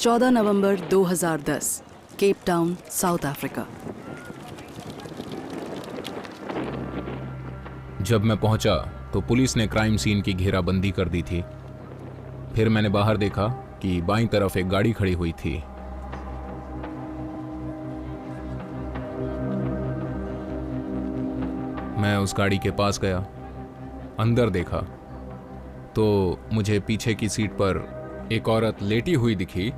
14 नवंबर 2010, cap Town, South Africa. जब मैं पहुंचा तो पुलिस ने क्राइम सीन की घेराबंदी कर दी थी। फिर मैंने बाहर देखा कि बाईं तरफ एक गाड़ी खड़ी हुई थी। मैं उस गाड़ी के पास गया, अंदर देखा तो मुझे पीछे की सीट पर एक औरत लेटी हुई दिखी।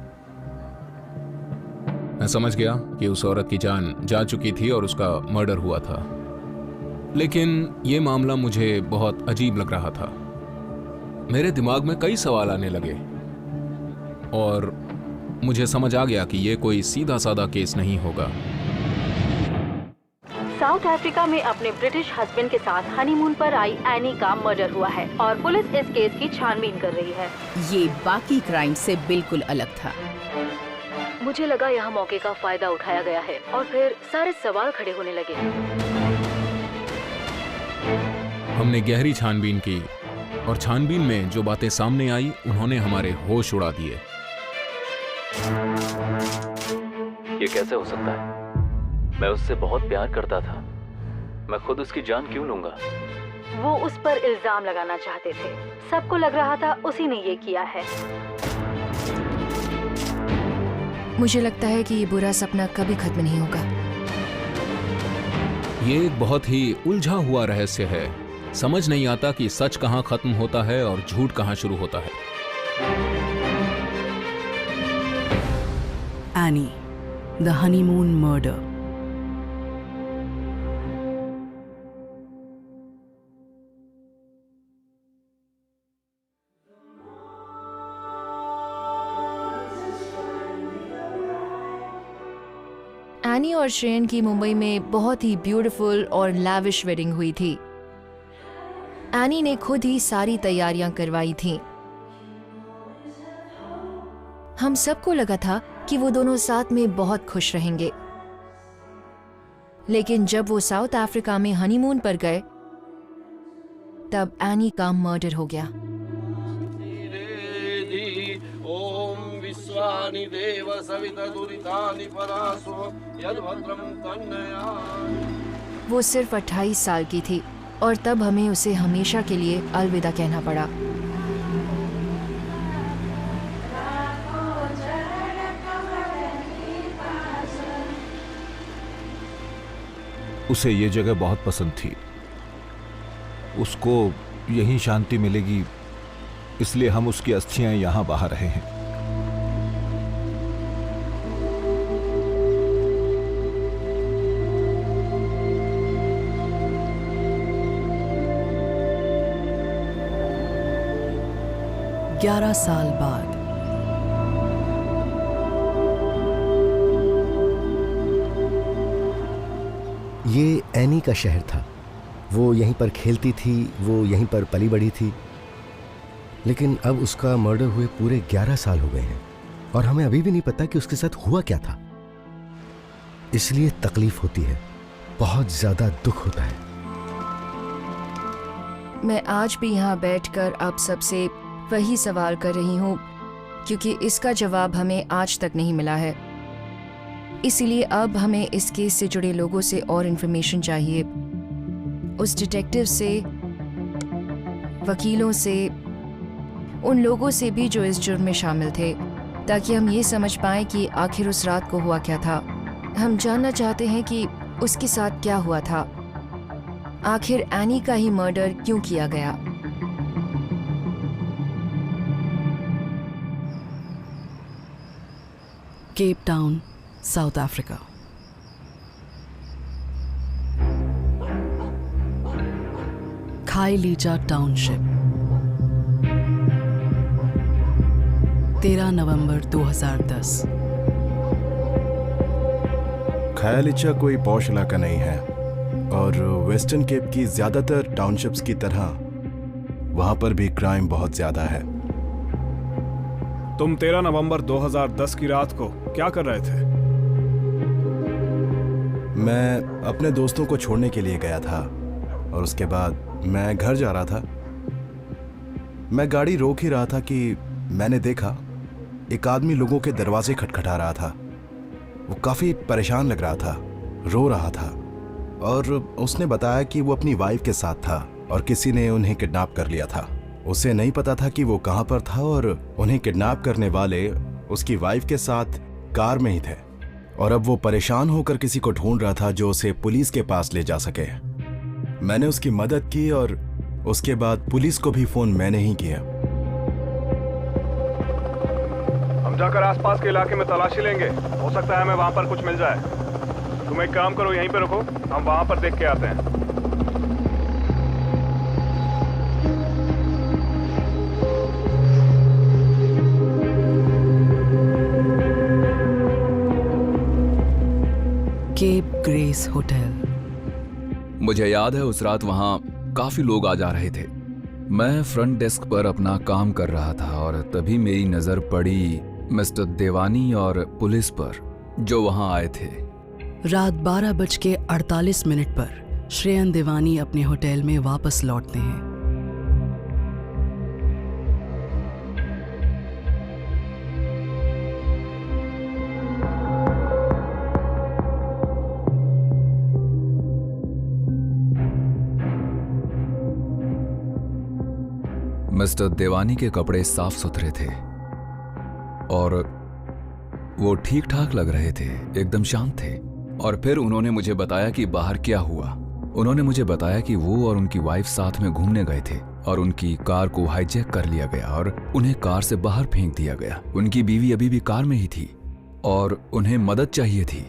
मैं समझ गया कि उस औरत की जान जा चुकी थी और उसका मर्डर हुआ था। लेकिन यह मामला मुझे बहुत अजीब लग रहा था। मेरे दिमाग में कई सवाल आने लगे और मुझे समझ आ गया कि यह कोई सीधा साधा केस नहीं होगा। साउथ अफ्रीका में अपने ब्रिटिश हस्बैंड के साथ हनीमून पर आई एनी का मर्डर हुआ है और पुलिस इस केस की छानबीन कर रही है। ये बाकी क्राइम से बिल्कुल अलग था। मुझे लगा यहाँ मौके का फायदा उठाया गया है और फिर सारे सवाल खड़े होने लगे। हमने गहरी छानबीन की और छानबीन में जो बातें सामने आई उन्होंने हमारे होश उड़ा दिए। ये कैसे हो सकता है? मैं उससे बहुत प्यार करता था। मैं खुद उसकी जान क्यों लूंगा? वो उस पर इल्जाम लगाना चाहते थे। सबको लग रहा था उसी ने ये किया है। मुझे लगता है कि ये बुरा सपना कभी खत्म नहीं होगा। ये एक बहुत ही उलझा हुआ रहस्य है। समझ नहीं आता कि सच कहां खत्म होता है और झूठ कहां शुरू होता है। Any, the honeymoon murder. Any और शेन की मुंबई में बहुत ही ब्यूटीफुल और लैविश वेडिंग हुई थी। एनी ने खुद ही सारी तैयारियां करवाई थीं। हम सबको लगा था कि वो दोनों साथ में बहुत खुश रहेंगे। लेकिन जब वो साउथ अफ्रीका में हनीमून पर गए तब एनी का मर्डर हो गया। वो सिर्फ 28 साल की थी और तब हमें उसे हमेशा के लिए अलविदा कहना पड़ा। उसे ये जगह बहुत पसंद थी। उसको यहीं शांति मिलेगी, इसलिए हम उसकी अस्थियां यहां बहा रहे हैं। ग्यारह साल बाद ये एनी का शहर था। वो यहीं पर खेलती थी, वो यहीं पर पली बड़ी थी। लेकिन अब उसका मर्डर हुए पूरे 11 साल हो गए हैं और हमें अभी भी नहीं पता कि उसके साथ हुआ क्या था। इसलिए तकलीफ होती है, बहुत ज्यादा दुख होता है। मैं आज भी यहाँ बैठकर आप सबसे वही सवाल कर रही हूँ क्योंकि इसका जवाब हमें आज तक नहीं मिला है। इसीलिए अब हमें इस केस से जुड़े लोगों से और इन्फॉर्मेशन चाहिए, उस डिटेक्टिव से, वकीलों से, उन लोगों से भी जो इस जुर्म में शामिल थे, ताकि हम ये समझ पाएं कि आखिर उस रात को हुआ क्या था। हम जानना चाहते हैं कि उसके साथ क्या हुआ था। आखिर एनी का ही मर्डर क्यों किया गया। Cape Town, South Africa. Khayelitsha township, 13 नवंबर 2010। खायलीचा कोई पॉश इलाका नहीं है और वेस्टर्न केप की ज्यादातर टाउनशिप्स की तरह वहां पर भी क्राइम बहुत ज्यादा है। तुम 13 नवंबर 2010 की रात को क्या कर रहे थे? मैं अपने दोस्तों को छोड़ने के लिए गया था और उसके बाद मैं घर जा रहा था। मैं गाड़ी रोक ही रहा था कि मैंने देखा एक आदमी लोगों के दरवाजे खटखटा रहा था। वो काफी परेशान लग रहा था, रो रहा था, और उसने बताया कि वो अपनी वाइफ के साथ था और किसी ने उन्हें किडनैप कर लिया था। उसे नहीं पता था कि वो कहाँ पर था और उन्हें किडनैप करने वाले उसकी वाइफ के साथ कार में ही थे, और अब वो परेशान होकर किसी को ढूंढ रहा था जो उसे पुलिस के पास ले जा सके। मैंने उसकी मदद की और उसके बाद पुलिस को भी फोन मैंने ही किया। हम जाकर आसपास के इलाके में तलाशी लेंगे, हो सकता है हमें वहां पर कुछ मिल जाए। तुम एक काम करो, यहीं पे रुको, हम वहां पर देख के आते हैं। Cape Grace Hotel. मुझे याद है उस रात वहां काफी लोग आ जा रहे थे। मैं फ्रंट डेस्क पर अपना काम कर रहा था और तभी मेरी नजर पड़ी मिस्टर देवानी और पुलिस पर, जो वहां आए थे। रात 12:48 पर श्रेयन देवानी अपने होटल में वापस लौटते हैं। मिस्टर देवानी के कपड़े साफ सुथरे थे और वो ठीक ठाक लग रहे थे, एकदम शांत थे। और फिर उन्होंने मुझे बताया कि बाहर क्या हुआ। उन्होंने मुझे बताया कि वो और उनकी वाइफ साथ में घूमने गए थे और उनकी कार को हाईजैक कर लिया गया और उन्हें कार से बाहर फेंक दिया गया। उनकी बीवी अभी भी कार में ही थी और उन्हें मदद चाहिए थी।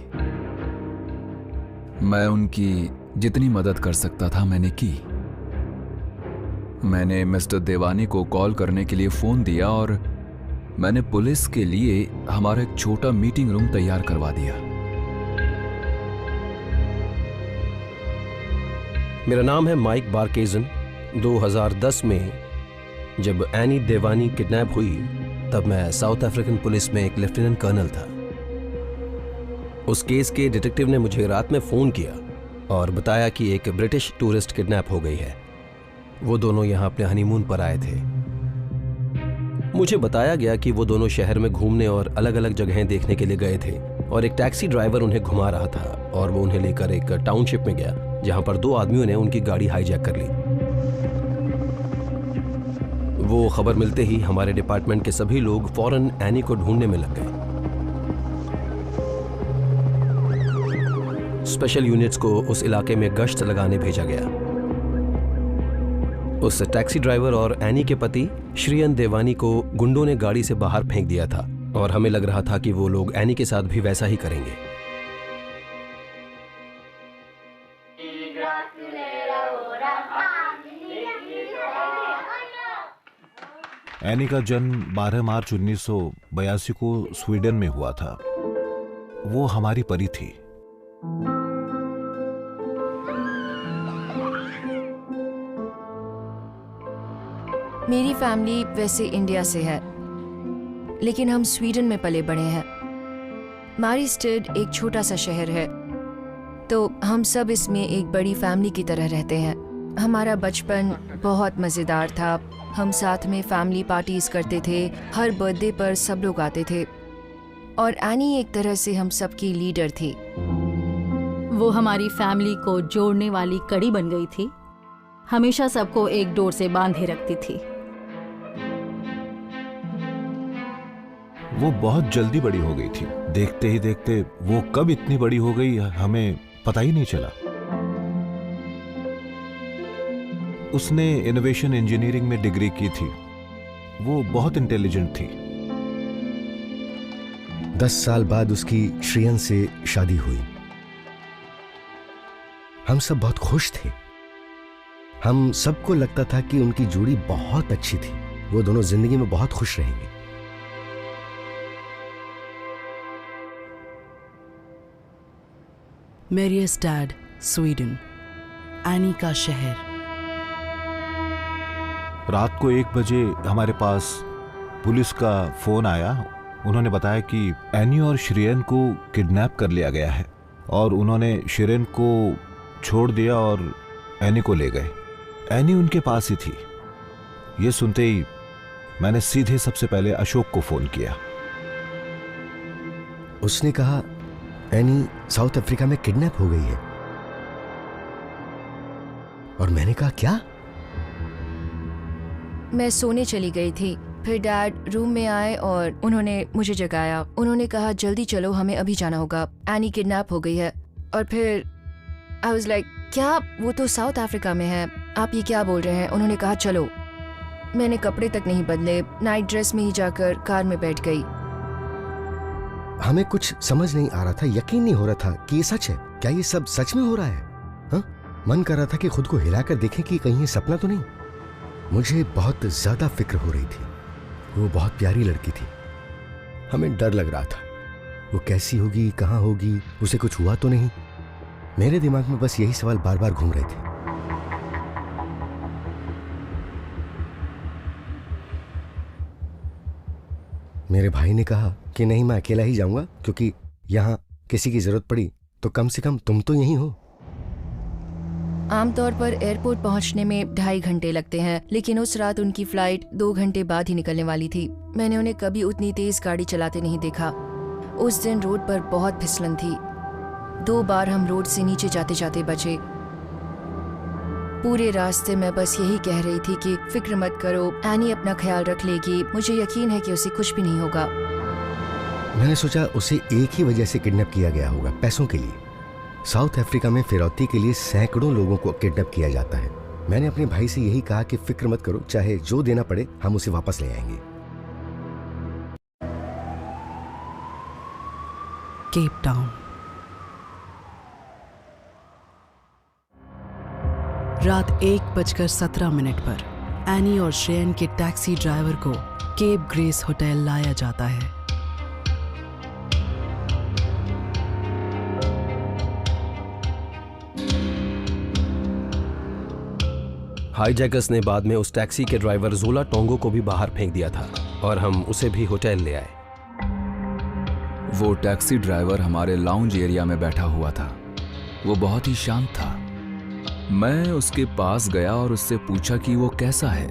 मैं उनकी जितनी मदद कर सकता था मैंने की। मैंने मिस्टर देवानी को कॉल करने के लिए फोन दिया और मैंने पुलिस के लिए हमारा एक छोटा मीटिंग रूम तैयार करवा दिया। मेरा नाम है माइक बारकेजन। 2010 में जब एनी देवानी किडनैप हुई तब मैं साउथ अफ्रीकन पुलिस में एक लेफ्टिनेंट कर्नल था। उस केस के डिटेक्टिव ने मुझे रात में फ़ोन किया और बताया कि एक ब्रिटिश टूरिस्ट किडनैप हो गई है। वो दोनों यहाँ अपने हनीमून पर आए थे। मुझे बताया गया कि वो दोनों शहर में घूमने और अलग अलग जगहें देखने के लिए गए थे और एक टैक्सी ड्राइवर उन्हें घुमा रहा था और वो उन्हें लेकर एक टाउनशिप में गया जहां पर 2 आदमियों ने उनकी गाड़ी हाईजैक कर ली। वो खबर मिलते ही हमारे डिपार्टमेंट के सभी लोग फौरन एनी को ढूंढने में लग गए। स्पेशल यूनिट्स को उस इलाके में गश्त लगाने भेजा गया। उस टैक्सी ड्राइवर और एनी के पति श्रेयन देवानी को गुंडों ने गाड़ी से बाहर फेंक दिया था और हमें लग रहा था कि वो लोग एनी के साथ भी वैसा ही करेंगे। एनी का जन्म 12 मार्च 1982 को स्वीडन में हुआ था। वो हमारी परी थी। मेरी फैमिली वैसे इंडिया से है, लेकिन हम स्वीडन में पले बड़े हैं। मारिस्टेड एक छोटा सा शहर है, तो हम सब इसमें एक बड़ी फैमिली की तरह रहते हैं। हमारा बचपन बहुत मज़ेदार था। हम साथ में फैमिली पार्टीज करते थे, हर बर्थडे पर सब लोग आते थे और एनी एक तरह से हम सबकी लीडर थी। वो हमारी फैमिली को जोड़ने वाली कड़ी बन गई थी। हमेशा सबको एक डोर से बांधे रखती थी। वो बहुत जल्दी बड़ी हो गई थी। देखते ही देखते वो कब इतनी बड़ी हो गई हमें पता ही नहीं चला। उसने इनोवेशन इंजीनियरिंग में डिग्री की थी। वो बहुत इंटेलिजेंट थी। 10 साल बाद उसकी श्रेयन से शादी हुई। हम सब बहुत खुश थे। हम सबको लगता था कि उनकी जोड़ी बहुत अच्छी थी। वो दोनों जिंदगी में बहुत खुश रहेंगे। मेरियस्टाड, स्वीडन, एनी का शहर। रात को 1 बजे हमारे पास पुलिस का फोन आया। उन्होंने बताया कि एनी और श्रेयन को किडनैप कर लिया गया है और उन्होंने श्रेयन को छोड़ दिया और एनी को ले गए। एनी उनके पास ही थी। ये सुनते ही मैंने सीधे सबसे पहले अशोक को फोन किया। उसने कहा एनी साउथ अफ्रीका में किडनैप हो गई है। और मैंने कहा क्या? मैं सोने चली गई थी, फिर डैड रूम में आए और उन्होंने मुझे जगाया। उन्होंने कहा जल्दी चलो, हमें अभी जाना होगा, एनी किडनैप हो गई है। और फिर आई वाज लाइक क्या? वो तो साउथ अफ्रीका में है, आप ये क्या बोल रहे हैं? उन्होंने कहा चलो। मैंने कपड़े तक नहीं बदले, नाइट ड्रेस में ही जाकर कार में बैठ गई। हमें कुछ समझ नहीं आ रहा था, यकीन नहीं हो रहा था कि ये सच है। क्या ये सब सच में हो रहा है? हाँ, मन कर रहा था कि खुद को हिलाकर देखें कि कहीं ये सपना तो नहीं। मुझे बहुत ज्यादा फिक्र हो रही थी। वो बहुत प्यारी लड़की थी, हमें डर लग रहा था। वो कैसी होगी, कहाँ होगी, उसे कुछ हुआ तो नहीं। मेरे दिमाग में बस यही सवाल बार बार घूम रहे थे। मेरे भाई ने कहा कि नहीं, मैं अकेला ही जाऊंगा, क्योंकि यहां किसी की जरूरत पड़ी तो कम से कम तुम तो यहीं हो। आमतौर पर एयरपोर्ट पहुंचने में 2.5 घंटे लगते हैं, लेकिन उस रात उनकी फ्लाइट 2 घंटे बाद ही निकलने वाली थी। मैंने उन्हें कभी उतनी तेज गाड़ी चलाते नहीं देखा। उस दिन रोड पर बहुत फिसलन थी। 2 बार हम रोड से नीचे जाते जाते बचे। पूरे रास्ते मैं बस यही कह रही थी कि फिक्र मत करो, एनी अपना ख्याल रख लेगी, मुझे यकीन है कि उसे कुछ भी नहीं होगा। मैंने सोचा उसे एक ही वजह से किडनैप किया गया होगा, पैसों के लिए। साउथ अफ्रीका में फिरौती के लिए सैकड़ों लोगों को किडनैप किया जाता है। मैंने अपने भाई से यही कहा कि फिक्र मत करो, चाहे जो देना पड़े हम उसे वापस ले आएंगे। Cape Town. रात 1:17 पर एनी और श्रेयन के टैक्सी ड्राइवर को केप ग्रेस होटल लाया जाता है। हाईजैकर्स ने बाद में उस टैक्सी के ड्राइवर जोला टोंगो को भी बाहर फेंक दिया था और हम उसे भी होटल ले आए। वो टैक्सी ड्राइवर हमारे लाउंज एरिया में बैठा हुआ था। वो बहुत ही शांत था। मैं उसके पास गया और उससे पूछा कि वो कैसा है।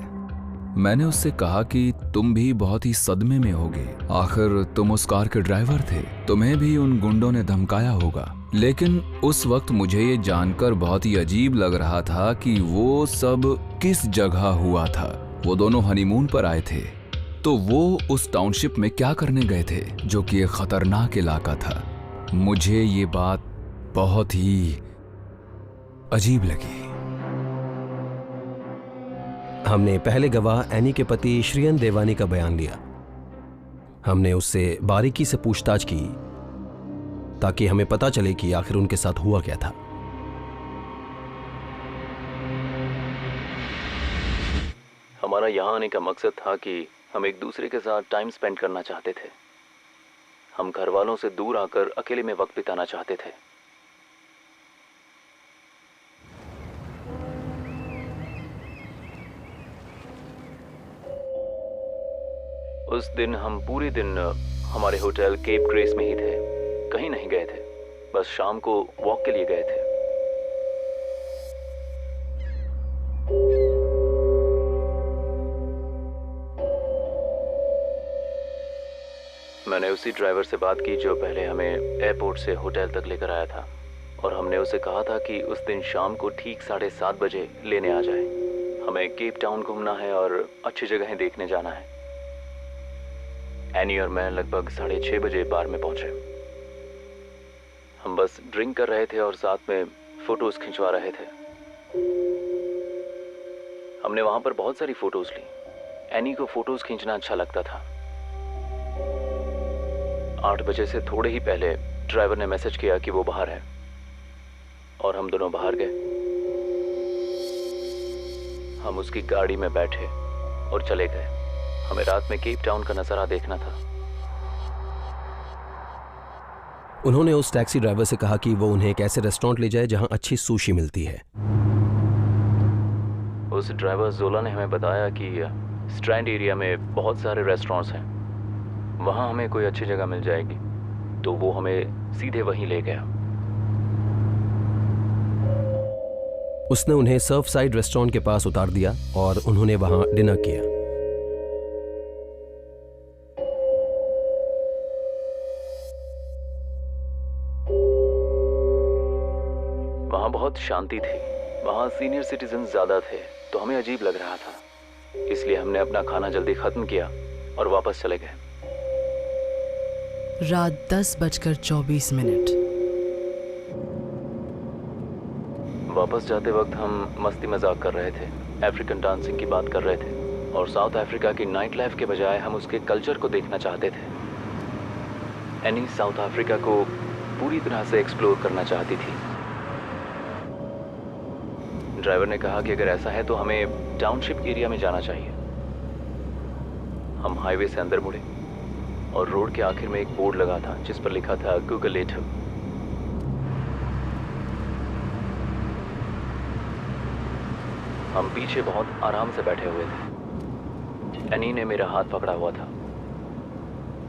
मैंने उससे कहा कि तुम भी बहुत ही सदमे में होगे, आखिर तुम उस कार के ड्राइवर थे, तुम्हें भी उन गुंडों ने धमकाया होगा। लेकिन उस वक्त मुझे ये जानकर बहुत ही अजीब लग रहा था कि वो सब किस जगह हुआ था। वो दोनों हनीमून पर आए थे, तो वो उस टाउनशिप में क्या करने गए थे, जो कि एक खतरनाक इलाका था। मुझे ये बात बहुत ही अजीब लगी। हमने पहले गवाह एनी के पति श्रेयन देवानी का बयान लिया। हमने उससे बारीकी से पूछताछ की ताकि हमें पता चले कि आखिर उनके साथ हुआ क्या था। हमारा यहाँ आने का मकसद था कि हम एक दूसरे के साथ टाइम स्पेंड करना चाहते थे। हम घर वालों से दूर आकर अकेले में वक्त बिताना चाहते थे। उस दिन हम पूरे दिन हमारे होटल केप ग्रेस में ही थे, कहीं नहीं गए थे, बस शाम को वॉक के लिए गए थे। मैंने उसी ड्राइवर से बात की जो पहले हमें एयरपोर्ट से होटल तक लेकर आया था, और हमने उसे कहा था कि उस दिन शाम को ठीक 7:30 बजे लेने आ जाए। हमें केप टाउन घूमना है और अच्छी जगहें देखने जाना है। एनी और मैं लगभग 6:30 बजे बार में पहुंचे। हम बस ड्रिंक कर रहे थे और साथ में फोटोज खिंचवा रहे थे। हमने वहां पर बहुत सारी फोटोज ली। एनी को फोटोज खींचना अच्छा लगता था। 8 बजे से थोड़े ही पहले ड्राइवर ने मैसेज किया कि वो बाहर है, और हम दोनों बाहर गए। हम उसकी गाड़ी में बैठे और चले गए। हमें रात में केप टाउन का नजारा देखना था। उन्होंने उस टैक्सी ड्राइवर से कहा कि वो उन्हें एक ऐसे रेस्टोरेंट ले जाए जहां अच्छी सुशी मिलती है। उस ड्राइवर जोला ने हमें बताया कि स्ट्रैंड एरिया में बहुत सारे रेस्टोरेंट्स हैं, वहां हमें कोई अच्छी जगह मिल जाएगी। तो वो हमें सीधे वहीं ले गया। उसने उन्हें सर्फ साइड रेस्टोरेंट के पास उतार दिया और उन्होंने वहां डिनर किया। बहुत शांति थी। वहाँ सीनियर सिटीजन ज़्यादा थे तो हमें अजीब लग रहा था, इसलिए हमने अपना खाना जल्दी ख़त्म किया और वापस चले गए। रात 10:24। वापस जाते वक्त हम मस्ती मजाक कर रहे थे, अफ्रीकन डांसिंग की बात कर रहे थे और साउथ अफ्रीका की नाइट लाइफ के बजाय हम उसके कल्चर को देखना चाहते थे। एनी साउथ अफ्रीका को पूरी तरह से एक्सप्लोर करना चाहती थी। ड्राइवर ने कहा कि अगर ऐसा है तो हमें टाउनशिप एरिया में जाना चाहिए। हम हाईवे से अंदर मुड़े और रोड के आखिर में एक बोर्ड लगा था जिस पर लिखा था गूगल इट। हम पीछे बहुत आराम से बैठे हुए थे। एनी ने मेरा हाथ पकड़ा हुआ था।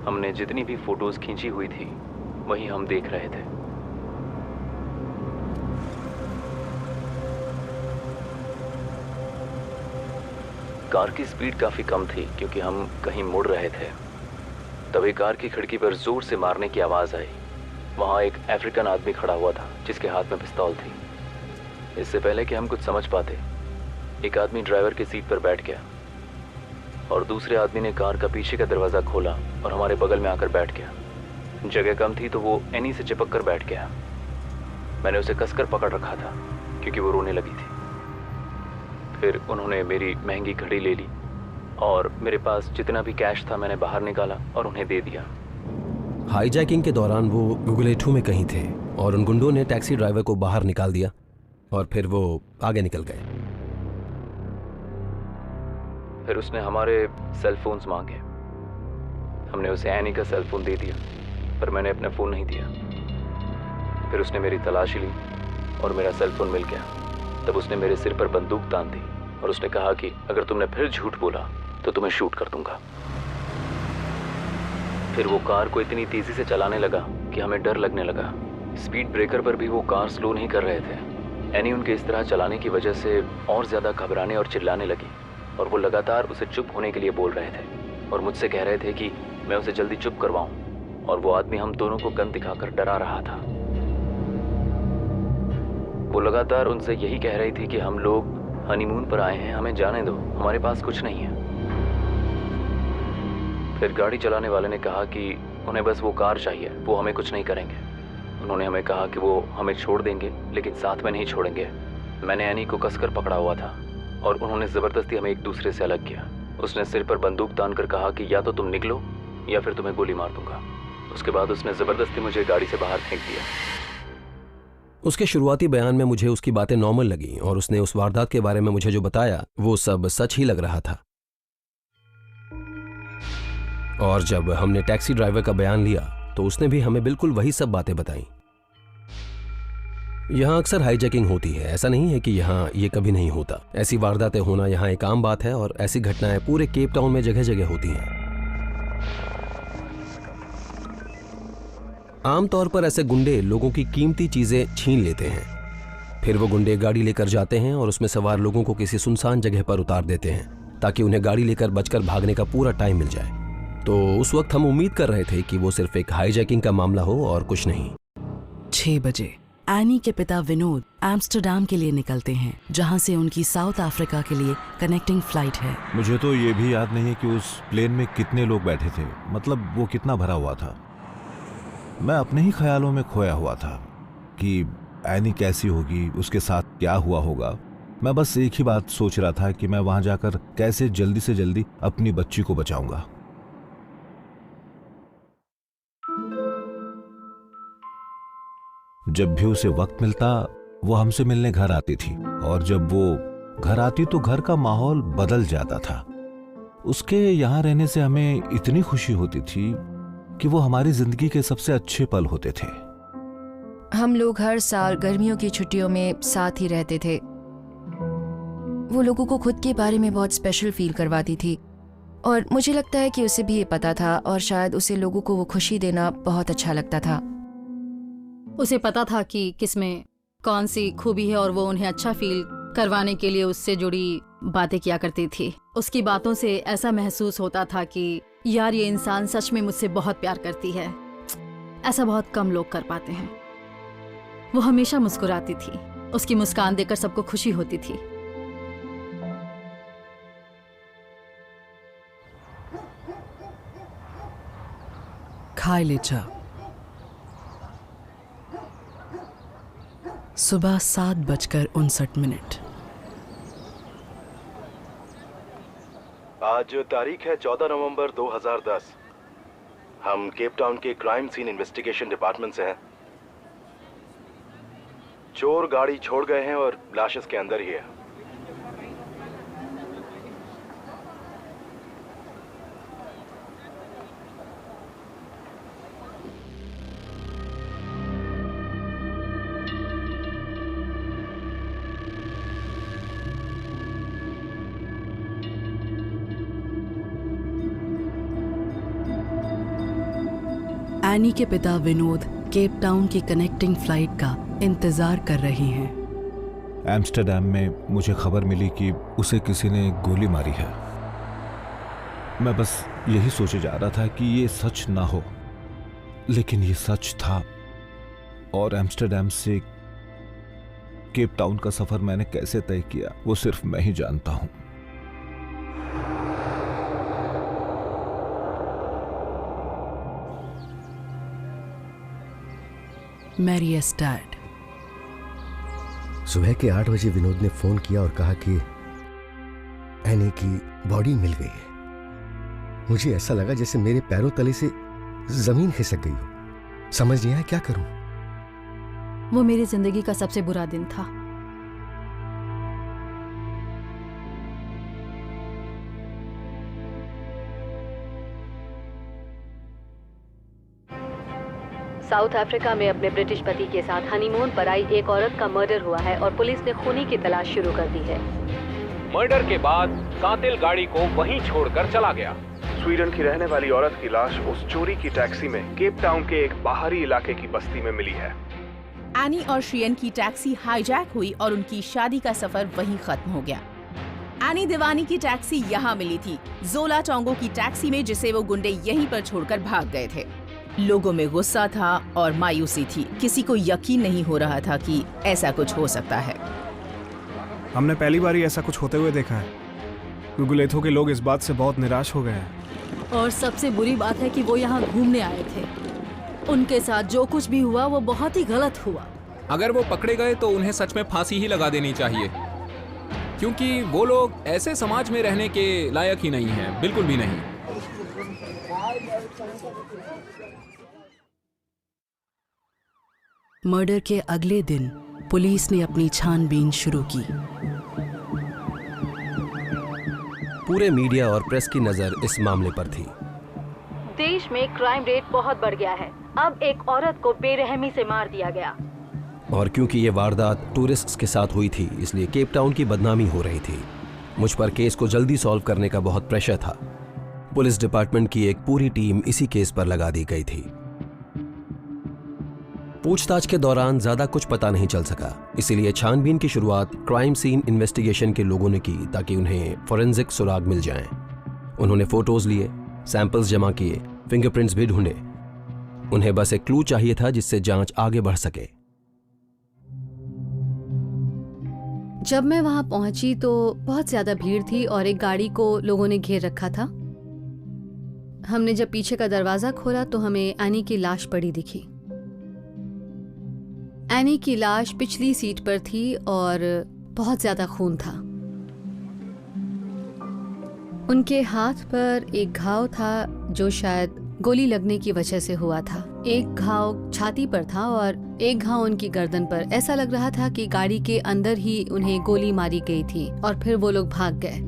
हमने जितनी भी फोटोज खींची हुई थी वही हम देख रहे थे। कार की स्पीड काफी कम थी क्योंकि हम कहीं मुड़ रहे थे। तभी कार की खिड़की पर जोर से मारने की आवाज आई। वहां एक अफ्रीकन आदमी खड़ा हुआ था जिसके हाथ में पिस्तौल थी। इससे पहले कि हम कुछ समझ पाते, एक आदमी ड्राइवर की सीट पर बैठ गया और दूसरे आदमी ने कार का पीछे का दरवाज़ा खोला और हमारे बगल में आकर बैठ गया। जगह कम थी तो वो एनी से चिपक कर बैठ गया। मैंने उसे कसकर पकड़ रखा था क्योंकि वो रोने लगी थी। फिर उन्होंने मेरी महंगी घड़ी ले ली और मेरे पास जितना भी कैश था मैंने बाहर निकाला और उन्हें दे दिया। हाईजैकिंग के दौरान वो गुगलेठू में कहीं थे और उन गुंडों ने टैक्सी ड्राइवर को बाहर निकाल दिया और फिर वो आगे निकल गए। फिर उसने हमारे सेल फोन्स मांगे। हमने उसे एनी का सेल फोन दे दिया पर मैंने अपना फ़ोन नहीं दिया। फिर उसने मेरी तलाशी ली और मेरा सेल फोन मिल गया। तब उसने मेरे सिर पर बंदूक तान दी और उसने कहा कि अगर तुमने फिर झूठ बोला तो तुम्हें शूट कर दूंगा। फिर वो कार को इतनी तेज़ी से चलाने लगा कि हमें डर लगने लगा। स्पीड ब्रेकर पर भी वो कार स्लो नहीं कर रहे थे। एनी उनके इस तरह चलाने की वजह से और ज़्यादा घबराने और चिल्लाने लगी और वो लगातार उसे चुप होने के लिए बोल रहे थे और मुझसे कह रहे थे कि मैं उसे जल्दी चुप करवाऊं। और वो आदमी हम दोनों को गन दिखाकर डरा रहा था। वो लगातार उनसे यही कह रही थी कि हम लोग हनीमून पर आए हैं, हमें जाने दो, हमारे पास कुछ नहीं है। फिर गाड़ी चलाने वाले ने कहा कि उन्हें बस वो कार चाहिए, वो हमें कुछ नहीं करेंगे। उन्होंने हमें कहा कि वो हमें छोड़ देंगे लेकिन साथ में नहीं छोड़ेंगे। मैंने एनी को कसकर पकड़ा हुआ था और उन्होंने ज़बरदस्ती हमें एक दूसरे से अलग किया। उसने सिर पर बंदूक तान कर कहा कि या तो तुम निकलो या फिर तुम्हें गोली मार दूंगा। उसके बाद उसने ज़बरदस्ती मुझे गाड़ी से बाहर फेंक दिया। उसके शुरुआती बयान में मुझे उसकी बातें नॉर्मल लगी और उसने उस वारदात के बारे में मुझे जो बताया वो सब सच ही लग रहा था। और जब हमने टैक्सी ड्राइवर का बयान लिया तो उसने भी हमें बिल्कुल वही सब बातें बताई। यहाँ अक्सर हाईजैकिंग होती है, ऐसा नहीं है कि यहाँ ये कभी नहीं होता। ऐसी वारदातें होना यहाँ एक आम बात है और ऐसी घटनाएं पूरे केप टाउन में जगह जगह होती हैं। आमतौर पर ऐसे गुंडे लोगों की कीमती चीजें छीन लेते हैं। फिर वो गुंडे गाड़ी लेकर जाते हैं और उसमें सवार लोगों को किसी सुनसान जगह पर उतार देते हैं ताकि उन्हें गाड़ी लेकर बचकर भागने का पूरा टाइम मिल जाए। तो उस वक्त हम उम्मीद कर रहे थे कि वो सिर्फ एक हाईजैकिंग का मामला हो और कुछ नहीं। 6 बजे एनी के पिता विनोद एम्स्टर्डम के लिए निकलते हैं जहां से उनकी साउथ अफ्रीका के लिए कनेक्टिंग फ्लाइट है। मुझे तो ये भी याद नहीं है कि उस प्लेन में कितने लोग बैठे थे, मतलब वो कितना भरा हुआ था। मैं अपने ही ख्यालों में खोया हुआ था कि एनी कैसी होगी, उसके साथ क्या हुआ होगा। मैं बस एक ही बात सोच रहा था कि मैं वहां जाकर कैसे जल्दी से जल्दी अपनी बच्ची को बचाऊंगा। जब भी उसे वक्त मिलता वो हमसे मिलने घर आती थी और जब वो घर आती तो घर का माहौल बदल जाता था। उसके यहाँ रहने से हमें इतनी खुशी होती थी कि वो हमारी जिंदगी के सबसे अच्छे पल होते थे। हम लोग हर साल गर्मियों की छुट्टियों में साथ ही रहते थे। वो लोगों को खुद के बारे में बहुत स्पेशल फील करवाती थी और मुझे लगता है कि उसे भी ये पता था और शायद उसे लोगों को वो खुशी देना बहुत अच्छा लगता था। उसे पता था कि किसमें कौन सी खूबी है और वो उन्हें अच्छा फील करवाने के लिए उससे जुड़ी बातें किया करती थी। उसकी बातों से ऐसा महसूस होता था कि यार ये इंसान सच में मुझसे बहुत प्यार करती है। ऐसा बहुत कम लोग कर पाते हैं। वो हमेशा मुस्कुराती थी उसकी मुस्कान देखकर सबको खुशी होती थी। खायलेचा सुबह 7:59। आज तारीख है 14 नवंबर 2010। हम केप टाउन के क्राइम सीन इन्वेस्टिगेशन डिपार्टमेंट से हैं। चोर गाड़ी छोड़ गए हैं और लाश इसके अंदर ही है। एनी के पिता विनोद केप टाउन की कनेक्टिंग फ्लाइट का इंतजार कर रहे हैं। एम्स्टर्डम में मुझे खबर मिली कि उसे किसी ने गोली मारी है। मैं बस यही सोचे जा रहा था कि ये सच ना हो, लेकिन ये सच था। और एम्स्टर्डम से केप टाउन का सफर मैंने कैसे तय किया वो सिर्फ मैं ही जानता हूं। Marius dad. सुबह के 8 बजे विनोद ने फोन किया और कहा कि एनी की बॉडी मिल गई है। मुझे ऐसा लगा जैसे मेरे पैरों तले से जमीन खिसक गई हो। समझ नहीं आया क्या करूं। वो मेरी जिंदगी का सबसे बुरा दिन था। साउथ अफ्रीका में अपने ब्रिटिश पति के साथ हनीमून पर आई एक औरत का मर्डर हुआ है और पुलिस ने खूनी की तलाश शुरू कर दी है। मर्डर के बाद कातिल गाड़ी को वहीं छोड़कर चला गया। स्वीडन की रहने वाली औरत की लाश उस चोरी की टैक्सी में केप टाउन के एक बाहरी इलाके की बस्ती में मिली है। एनी और श्रियन की टैक्सी हाईजैक हुई और उनकी शादी का सफर वहीं खत्म हो गया। एनी देवानी की टैक्सी यहाँ मिली थी, जोला टोंगो की टैक्सी में, जिसे वो गुंडे यहीं पर छोड़कर भाग गए थे। लोगों में गुस्सा था और मायूसी थी। किसी को यकीन नहीं हो रहा था कि ऐसा कुछ हो सकता है। हमने पहली बार ही ऐसा कुछ होते हुए देखा है। गुगलेथो के लोग इस बात से बहुत निराश हो गए हैं। और सबसे बुरी बात है कि वो यहाँ घूमने आए थे। उनके साथ जो कुछ भी हुआ वो बहुत ही गलत हुआ। अगर वो पकड़े गए तो उन्हें सच में फांसी ही लगा देनी चाहिए, क्योंकि वो लोग ऐसे समाज में रहने के लायक ही नहीं हैं, बिल्कुल भी नहीं। मर्डर के अगले दिन पुलिस ने अपनी छानबीन शुरू की। पूरे मीडिया और प्रेस की नजर इस मामले पर थी। देश में क्राइम रेट बहुत बढ़ गया है। अब एक औरत को बेरहमी से मार दिया गया। और क्योंकि ये वारदात टूरिस्ट्स के साथ हुई थी, इसलिए केप टाउन की बदनामी हो रही थी। मुझ पर केस को जल्दी सॉल्व करने का बहुत प्रेशर था। पुलिस डिपार्टमेंट की एक पूरी टीम इसी केस पर लगा दी गई थी। पूछताछ के दौरान ज्यादा कुछ पता नहीं चल सका, इसीलिए छानबीन की शुरुआत क्राइम सीन इन्वेस्टिगेशन के लोगों ने की, ताकि उन्हें फोरेंसिक सुराग मिल जाएं। उन्होंने फोटोज लिए, सैंपल्स जमा किए, फिंगरप्रिंट्स भी ढूंढे। उन्हें बस एक क्लू चाहिए था जिससे जांच आगे बढ़ सके। जब मैं वहां पहुंची तो बहुत ज्यादा भीड़ थी और एक गाड़ी को लोगों ने घेर रखा था। हमने जब पीछे का दरवाजा खोला तो हमें एनी की लाश पड़ी दिखी। एनी की लाश पिछली सीट पर थी और बहुत ज्यादा खून था। उनके हाथ पर एक घाव था जो शायद गोली लगने की वजह से हुआ था। एक घाव छाती पर था और एक घाव उनकी गर्दन पर। ऐसा लग रहा था कि गाड़ी के अंदर ही उन्हें गोली मारी गई थी और फिर वो लोग भाग गए।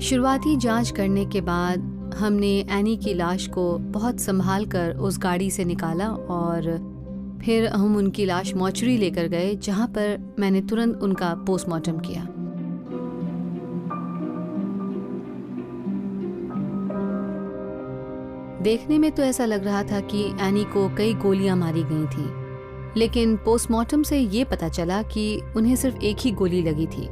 शुरुआती जांच करने के बाद हमने एनी की लाश को बहुत संभाल कर उस गाड़ी से निकाला और फिर हम उनकी लाश मॉर्चरी लेकर गए, जहां पर मैंने तुरंत उनका पोस्टमार्टम किया। देखने में तो ऐसा लग रहा था कि एनी को कई गोलियां मारी गई थीं, लेकिन पोस्टमार्टम से ये पता चला कि उन्हें सिर्फ एक ही गोली लगी थी।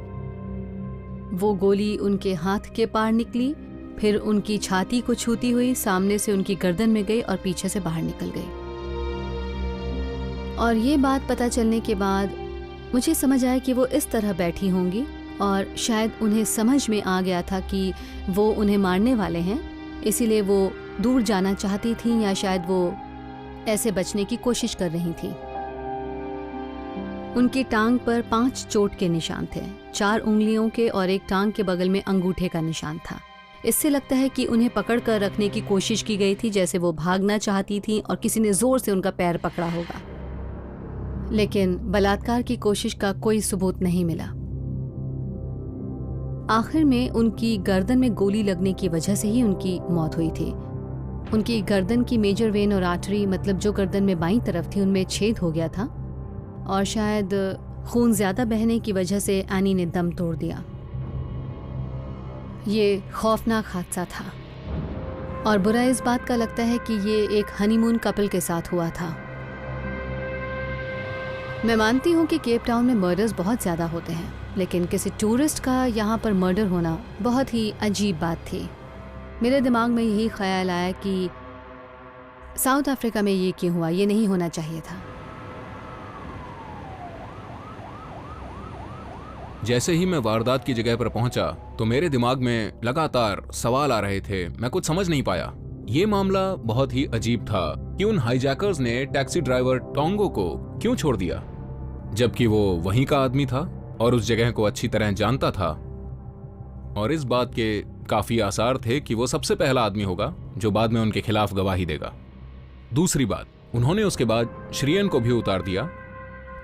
वो गोली उनके हाथ के पार निकली, फिर उनकी छाती को छूती हुई सामने से उनकी गर्दन में गई और पीछे से बाहर निकल गई। और ये बात पता चलने के बाद मुझे समझ आया कि वो इस तरह बैठी होंगी और शायद उन्हें समझ में आ गया था कि वो उन्हें मारने वाले हैं, इसीलिए वो दूर जाना चाहती थी या शायद वो ऐसे बचने की कोशिश कर रही थी। उनकी टांग पर 5 चोट के निशान थे, 4 उंगलियों के और एक टांग के बगल में अंगूठे का निशान था। इससे लगता है कि उन्हें पकड़ कर रखने की कोशिश की गई थी, जैसे वो भागना चाहती थी और किसी ने जोर से उनका पैर पकड़ा होगा। लेकिन बलात्कार की कोशिश का कोई सबूत नहीं मिला। आखिर में उनकी गर्दन में गोली लगने की वजह से ही उनकी मौत हुई थी। उनकी गर्दन की मेजर वेन और आर्टरी, मतलब जो गर्दन में बाईं तरफ थी, उनमें छेद हो गया था और शायद खून ज्यादा बहने की वजह से एनी ने दम तोड़ दिया। ये खौफनाक हादसा था और बुरा इस बात का लगता है कि ये एक हनीमून कपल के साथ हुआ था। मैं मानती हूँ कि केप टाउन में मर्डर्स बहुत ज़्यादा होते हैं, लेकिन किसी टूरिस्ट का यहाँ पर मर्डर होना बहुत ही अजीब बात थी। मेरे दिमाग में यही ख्याल आया कि साउथ अफ्रीका में ये क्यों हुआ, ये नहीं होना चाहिए था। जैसे ही मैं वारदात की जगह पर पहुंचा तो मेरे दिमाग में लगातार सवाल आ रहे थे। मैं कुछ समझ नहीं पाया। ये मामला बहुत ही अजीब था कि उन हाईजैकर्स ने टैक्सी ड्राइवर टोंगो को क्यों छोड़ दिया, जबकि वो वहीं का आदमी था और उस जगह को अच्छी तरह जानता था। और इस बात के काफी आसार थे कि वो सबसे पहला आदमी होगा जो बाद में उनके खिलाफ गवाही देगा। दूसरी बात, उन्होंने उसके बाद श्रियन को भी उतार दिया,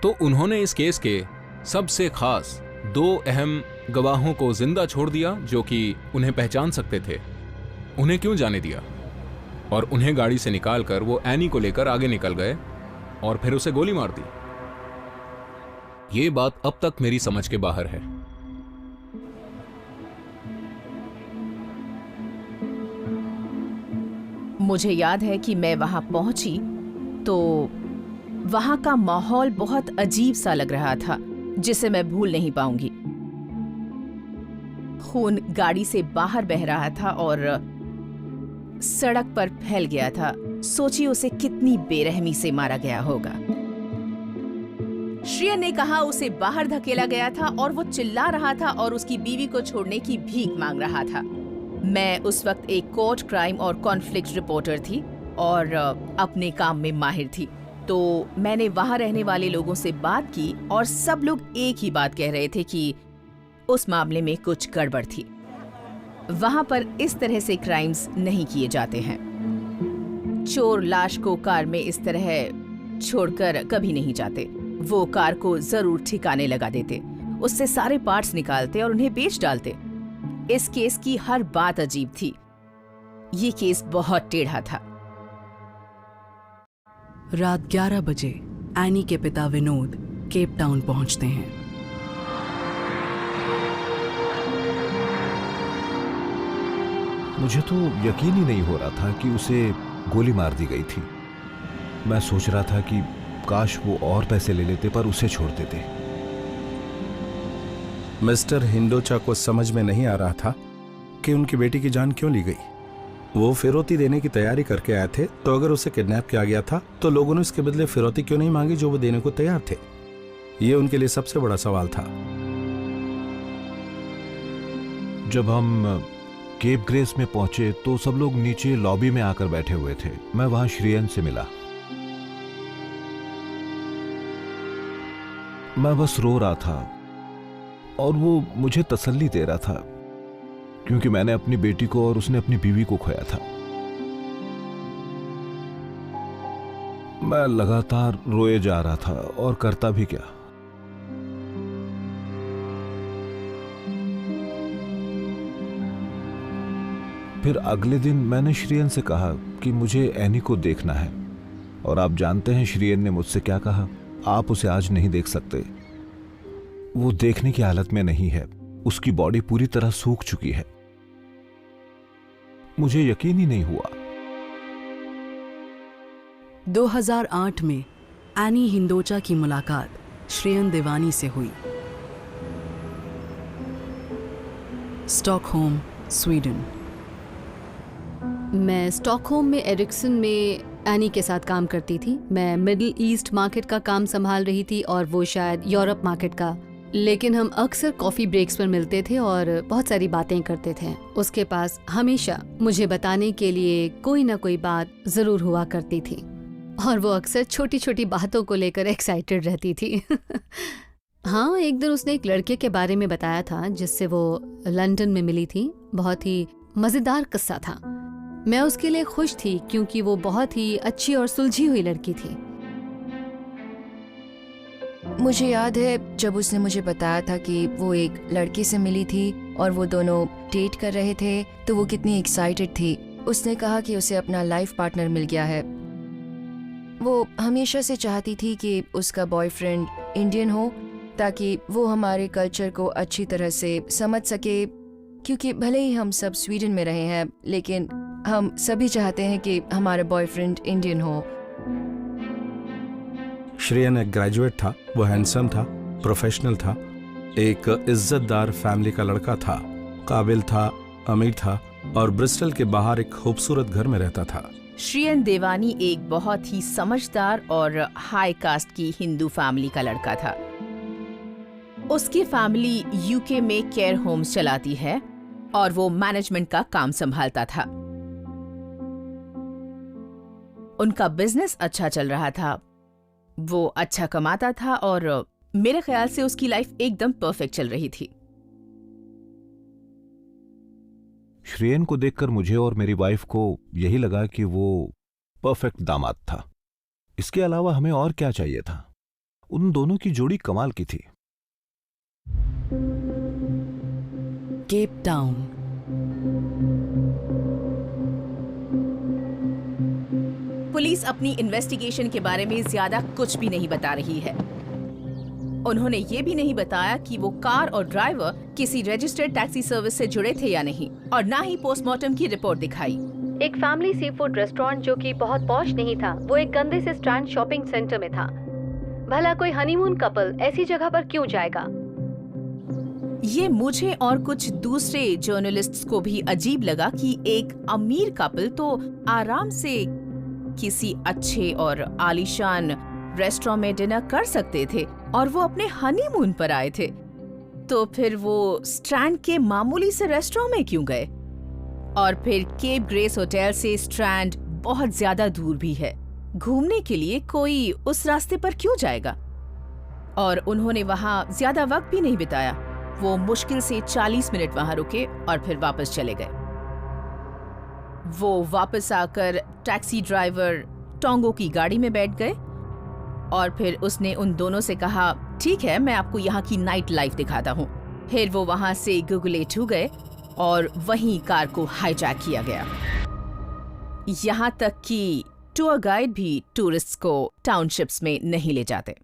तो उन्होंने इस केस के सबसे खास 2 अहम गवाहों को जिंदा छोड़ दिया जो कि उन्हें पहचान सकते थे। उन्हें क्यों जाने दिया? और उन्हें गाड़ी से निकालकर वो एनी को लेकर आगे निकल गए और फिर उसे गोली मार दी। ये बात अब तक मेरी समझ के बाहर है। मुझे याद है कि मैं वहां पहुंची तो वहां का माहौल बहुत अजीब सा लग रहा था, जिसे मैं भूल नहीं पाऊंगी। खून गाड़ी से बाहर बह रहा था और सड़क पर फैल गया था। सोचिए उसे कितनी बेरहमी से मारा गया होगा। श्रियन ने कहा उसे बाहर धकेला गया था और वो चिल्ला रहा था और उसकी बीवी को छोड़ने की भीख मांग रहा था। मैं उस वक्त एक कोर्ट क्राइम और कॉन्फ्लिक्ट रिपोर्टर थी और अपने काम में माहिर थी, तो मैंने वहां रहने वाले लोगों से बात की और सब लोग एक ही बात कह रहे थे कि उस मामले में कुछ गड़बड़ थी। वहां पर इस तरह से क्राइम्स नहीं किए जाते हैं। चोर लाश को कार में इस तरह छोड़कर कभी नहीं जाते। वो कार को जरूर ठिकाने लगा देते, उससे सारे पार्ट्स निकालते और उन्हें बेच डालते। इस केस की हर बात अजीब थी। ये केस बहुत टेढ़ा था। रात 11 बजे एनी के पिता विनोद केप टाउन पहुंचते हैं। मुझे तो यकीन ही नहीं हो रहा था कि उसे गोली मार दी गई थी। मैं सोच रहा था कि काश वो और पैसे ले लेते पर उसे छोड़ देते। मिस्टर हिंडोचा को समझ में नहीं आ रहा था कि उनकी बेटी की जान क्यों ली गई। वो फिरौती देने की तैयारी करके आए थे, तो अगर उसे किडनैप किया गया था तो लोगों ने इसके बदले फिरौती क्यों नहीं मांगी जो वो देने को तैयार थे। ये उनके लिए सबसे बड़ा सवाल था। जब हम केप ग्रेस में पहुंचे तो सब लोग नीचे लॉबी में आकर बैठे हुए थे। मैं वहां श्रियन से मिला। मैं बस रो रहा था और वो मुझे तसल्ली दे रहा था, क्योंकि मैंने अपनी बेटी को और उसने अपनी बीवी को खोया था। मैं लगातार रोए जा रहा था और करता भी क्या। फिर अगले दिन मैंने श्रियन से कहा कि मुझे एनी को देखना है, और आप जानते हैं श्रियन ने मुझसे क्या कहा? आप उसे आज नहीं देख सकते, वो देखने की हालत में नहीं है, उसकी बॉडी पूरी तरह सूख चुकी है। मुझे यकीन ही नहीं हुआ। 2008 में एनी हिंडोचा की मुलाकात श्रियन देवानी से हुई। Stockholm, Sweden. मैं स्टॉकहोम में एरिक्सन में एनी के साथ काम करती थी। मैं मिडिल ईस्ट मार्केट का काम संभाल रही थी और वो शायद यूरोप मार्केट का। लेकिन हम अक्सर कॉफी ब्रेक्स पर मिलते थे और बहुत सारी बातें करते थे। उसके पास हमेशा मुझे बताने के लिए कोई ना कोई बात जरूर हुआ करती थी और वो अक्सर छोटी छोटी बातों को लेकर एक्साइटेड रहती थी। हाँ, एक दिन उसने एक लड़के के बारे में बताया था जिससे वो लंदन में मिली थी। बहुत ही मजेदार किस्सा था। मैं उसके लिए खुश थी क्योंकि वो बहुत ही अच्छी और सुलझी हुई लड़की थी। मुझे याद है जब उसने मुझे बताया था कि वो एक लड़के से मिली थी और वो दोनों डेट कर रहे थे, तो वो कितनी एक्साइटेड थी। उसने कहा कि उसे अपना लाइफ पार्टनर मिल गया है। वो हमेशा से चाहती थी कि उसका बॉयफ्रेंड इंडियन हो ताकि वो हमारे कल्चर को अच्छी तरह से समझ सके, क्योंकि भले ही हम सब स्वीडन में रहे हैं लेकिन हम सभी चाहते हैं कि हमारा बॉयफ्रेंड इंडियन हो। श्रेयन एक ग्रेजुएट था, वो हैंडसम था, प्रोफेशनल था, एक इज्जतदार फैमिली का लड़का था, काबिल था, अमीर था और ब्रिस्टल के बाहर एक खूबसूरत घर में रहता था। श्रेयन देवानी एक बहुत ही समझदार और हाई कास्ट की हिंदू फैमिली का लड़का था। उसकी फैमिली यूके में केयर होम्स चलाती है और वो मैनेजमेंट का काम संभालता था। उनका बिजनेस अच्छा चल रहा था, वो अच्छा कमाता था और मेरे ख्याल से उसकी लाइफ एकदम परफेक्ट चल रही थी। श्रेयन को देखकर मुझे और मेरी वाइफ को यही लगा कि वो परफेक्ट दामाद था। इसके अलावा हमें और क्या चाहिए था। उन दोनों की जोड़ी कमाल की थी। Cape Town. पुलिस अपनी इन्वेस्टिगेशन के बारे में ज्यादा कुछ भी नहीं बता रही है। उन्होंने ये भी नहीं बताया कि वो कार और ड्राइवर किसी रजिस्टर्ड टैक्सी सर्विस से जुड़े थे या नहीं, और ना ही पोस्टमार्टम की रिपोर्ट दिखाई। एक फैमिली सी फूड रेस्टोरेंट जो कि बहुत पॉश नहीं था, वो एक गंदे से स्ट्रैंड शॉपिंग सेंटर में था। भला कोई हनीमून कपल ऐसी जगह पर क्यों जाएगा? ये मुझे और कुछ दूसरे जर्नलिस्ट्स को भी अजीब लगा कि एक अमीर कपल तो आराम से किसी अच्छे और आलीशान रेस्टोरेंट में डिनर कर सकते थे और वो अपने हनीमून पर आए थे, तो फिर वो स्ट्रैंड के मामूली से रेस्टोरेंट में क्यों गए? और फिर केप ग्रेस होटल से स्ट्रैंड बहुत ज्यादा दूर भी है, घूमने के लिए कोई उस रास्ते पर क्यों जाएगा? और उन्होंने वहां ज्यादा वक्त भी नहीं बिताया, वो मुश्किल से 40 मिनट वहां रुके और फिर वापस चले गए। वो वापस आकर टैक्सी ड्राइवर टोंगो की गाड़ी में बैठ गए और फिर उसने उन दोनों से कहा, ठीक है, मैं आपको यहाँ की नाइट लाइफ दिखाता हूँ। फिर वो वहां से गुगलेट हो गए और वहीं कार को हाईजैक किया गया। यहाँ तक कि टूर गाइड भी टूरिस्ट्स को टाउनशिप्स में नहीं ले जाते,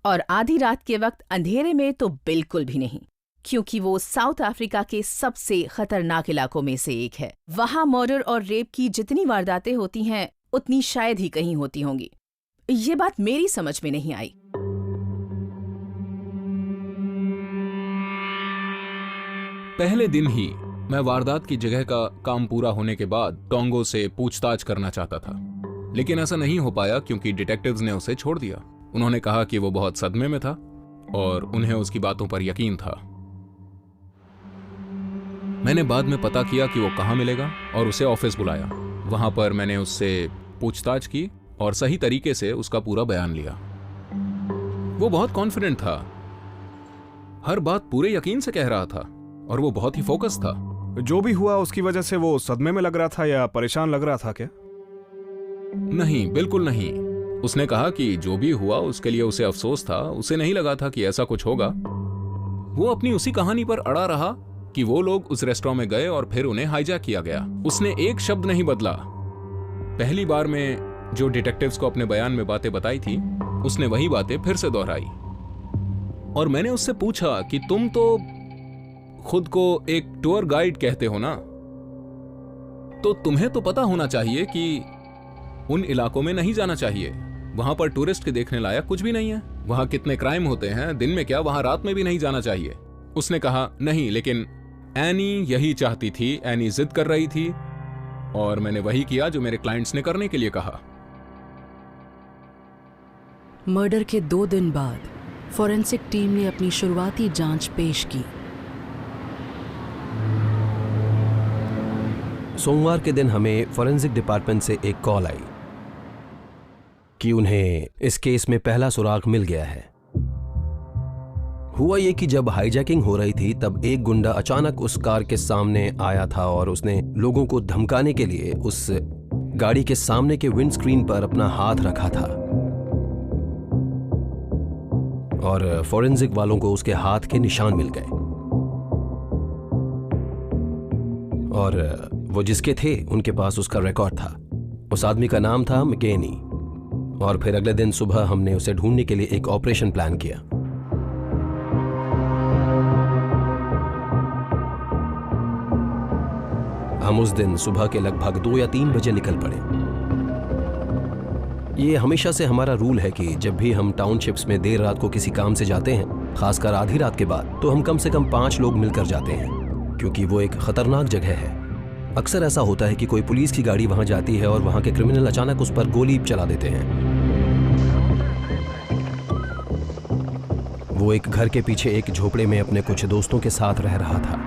और आधी रात के वक्त अंधेरे में तो बिल्कुल भी नहीं, क्योंकि वो साउथ अफ्रीका के सबसे खतरनाक इलाकों में से एक है। वहां मर्डर और रेप की जितनी वारदातें होती हैं उतनी शायद ही कहीं होती होंगी। ये बात मेरी समझ में नहीं आई। पहले दिन ही मैं वारदात की जगह का काम पूरा होने के बाद टोंगो से पूछताछ करना चाहता था, लेकिन ऐसा नहीं हो पाया क्योंकि डिटेक्टिव्स ने उसे छोड़ दिया। उन्होंने कहा कि वो बहुत सदमे में था और उन्हें उसकी बातों पर यकीन था। मैंने बाद में पता किया कि वो कहाँ मिलेगा और उसे ऑफिस बुलाया। वहां पर मैंने उससे पूछताछ की और सही तरीके से उसका पूरा बयान लिया। वो बहुत कॉन्फिडेंट था, हर बात पूरे यकीन से कह रहा था और वो बहुत ही फोकस था। जो भी हुआ उसकी वजह से वो सदमे में लग रहा था या परेशान लग रहा था क्या? नहीं, बिल्कुल नहीं। उसने कहा कि जो भी हुआ उसके लिए उसे अफसोस था, उसे नहीं लगा था कि ऐसा कुछ होगा। वो अपनी उसी कहानी पर अड़ा रहा कि वो लोग उस रेस्टोरेंट में गए और फिर उन्हें हाईजैक किया गया। उसने एक शब्द नहीं बदला। पहली बार में जो डिटेक्टिव्स को अपने बयान में बातें बताई थी, उसने वही बातें फिर से दोहराई। और मैंने उससे पूछा कि तुम तो खुद को एक टूर गाइड कहते हो ना, तो तुम्हें तो पता होना चाहिए कि उन इलाकों में नहीं जाना चाहिए। वहां पर टूरिस्ट के देखने लायक कुछ भी नहीं है। वहां कितने क्राइम होते हैं, दिन में क्या, वहां रात में भी नहीं जाना चाहिए। उसने कहा, नहीं, लेकिन एनी यही चाहती थी, एनी जिद कर रही थी और मैंने वही किया जो मेरे क्लाइंट्स ने करने के लिए कहा। मर्डर के 2 दिन बाद फॉरेंसिक टीम ने अपनी शुरुआती जांच पेश की। सोमवार के दिन हमें फॉरेंसिक डिपार्टमेंट से एक कॉल आई कि उन्हें इस केस में पहला सुराग मिल गया है। हुआ ये कि जब हाईजैकिंग हो रही थी तब एक गुंडा अचानक उस कार के सामने आया था और उसने लोगों को धमकाने के लिए उस गाड़ी के सामने के विंडस्क्रीन पर अपना हाथ रखा था और फॉरेंसिक वालों को उसके हाथ के निशान मिल गए और वो जिसके थे उनके पास उसका रिकॉर्ड था। उस आदमी का नाम था मैगेनी और फिर अगले दिन सुबह हमने उसे ढूंढने के लिए एक ऑपरेशन प्लान किया। हम उस दिन सुबह के लगभग 2 या 3 बजे निकल पड़े। ये हमेशा से हमारा रूल है कि जब भी हम टाउनशिप्स में देर रात को किसी काम से जाते हैं, खासकर आधी रात के बाद, तो हम कम से कम 5 लोग मिलकर जाते हैं क्योंकि वो एक खतरनाक जगह है। अक्सर ऐसा होता है कि कोई पुलिस की गाड़ी वहां जाती है और वहां के क्रिमिनल अचानक उस पर गोली चला देते हैं। वो एक घर के पीछे एक झोपड़े में अपने कुछ दोस्तों के साथ रह रहा था।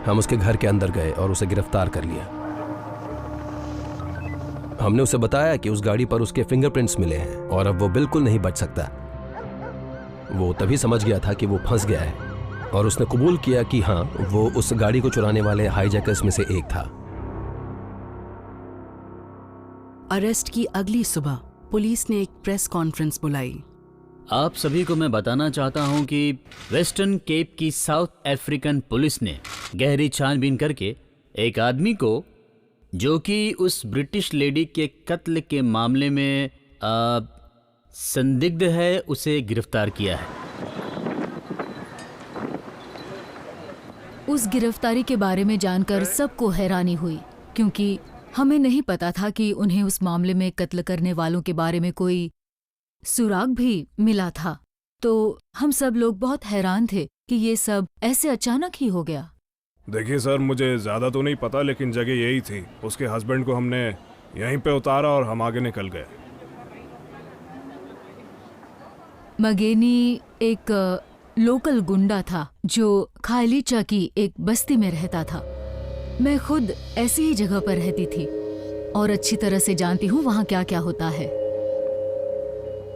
हम उसके घर के अंदर गए और उसे गिरफ्तार कर लिया। हमने उसे बताया कि उस गाड़ी पर उसके फिंगरप्रिंट्स मिले हैं और अब वो बिल्कुल नहीं बच सकता। वो तभी समझ गया था कि वो फंस गया है और उसने कबूल किया कि हाँ, वो उस गाड़ी को चुराने वाले हाईजैकर्स में से एक था। अरेस्ट की अगली सुबह पुलिस ने एक प्रेस कॉन्फ्रेंस बुलाई। आप सभी को मैं बताना चाहता हूं कि वेस्टर्न केप की साउथ अफ्रीकन पुलिस ने गहरी छानबीन करके एक आदमी को, जो कि उस ब्रिटिश लेडी के कत्ल के मामले में संदिग्ध है, उसे गिरफ्तार किया है। उस गिरफ्तारी के बारे में जानकर सबको हैरानी हुई क्योंकि हमें नहीं पता था कि उन्हें उस मामले में कत्ल करने वालों के बारे में कोई सुराग भी मिला था। तो हम सब लोग बहुत हैरान थे कि ये सब ऐसे अचानक ही हो गया। देखिए सर, मुझे ज्यादा तो नहीं पता, लेकिन जगह यही थी। उसके हस्बैंड को हमने यहीं पे उतारा और हम आगे निकल गए। मगेनी एक लोकल गुंडा था जो खायलीचा की एक बस्ती में रहता था। मैं खुद ऐसी ही जगह पर रहती थी और अच्छी तरह से जानती हूँ वहाँ क्या क्या होता है।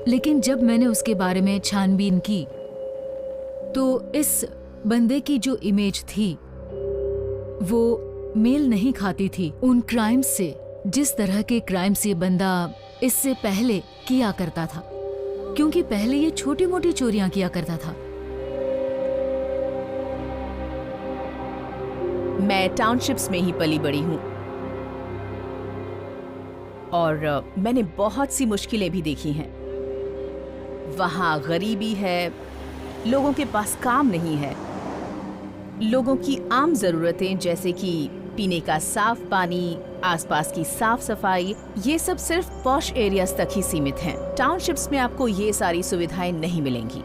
लेकिन जब मैंने उसके बारे में छानबीन की तो इस बंदे की जो इमेज थी वो मेल नहीं खाती थी उन क्राइम्स से जिस तरह के क्राइम्स ये बंदा इससे पहले किया करता था, क्योंकि पहले ये छोटी मोटी चोरियां किया करता था। मैं टाउनशिप्स में ही पली बड़ी हूँ और मैंने बहुत सी मुश्किलें भी देखी हैं। वहाँ गरीबी है, लोगों के पास काम नहीं है, लोगों की आम जरूरतें जैसे कि पीने का साफ पानी, आसपास की साफ सफाई, ये सब सिर्फ पॉश एरियाज तक ही सीमित हैं। टाउनशिप्स में आपको ये सारी सुविधाएं नहीं मिलेंगी।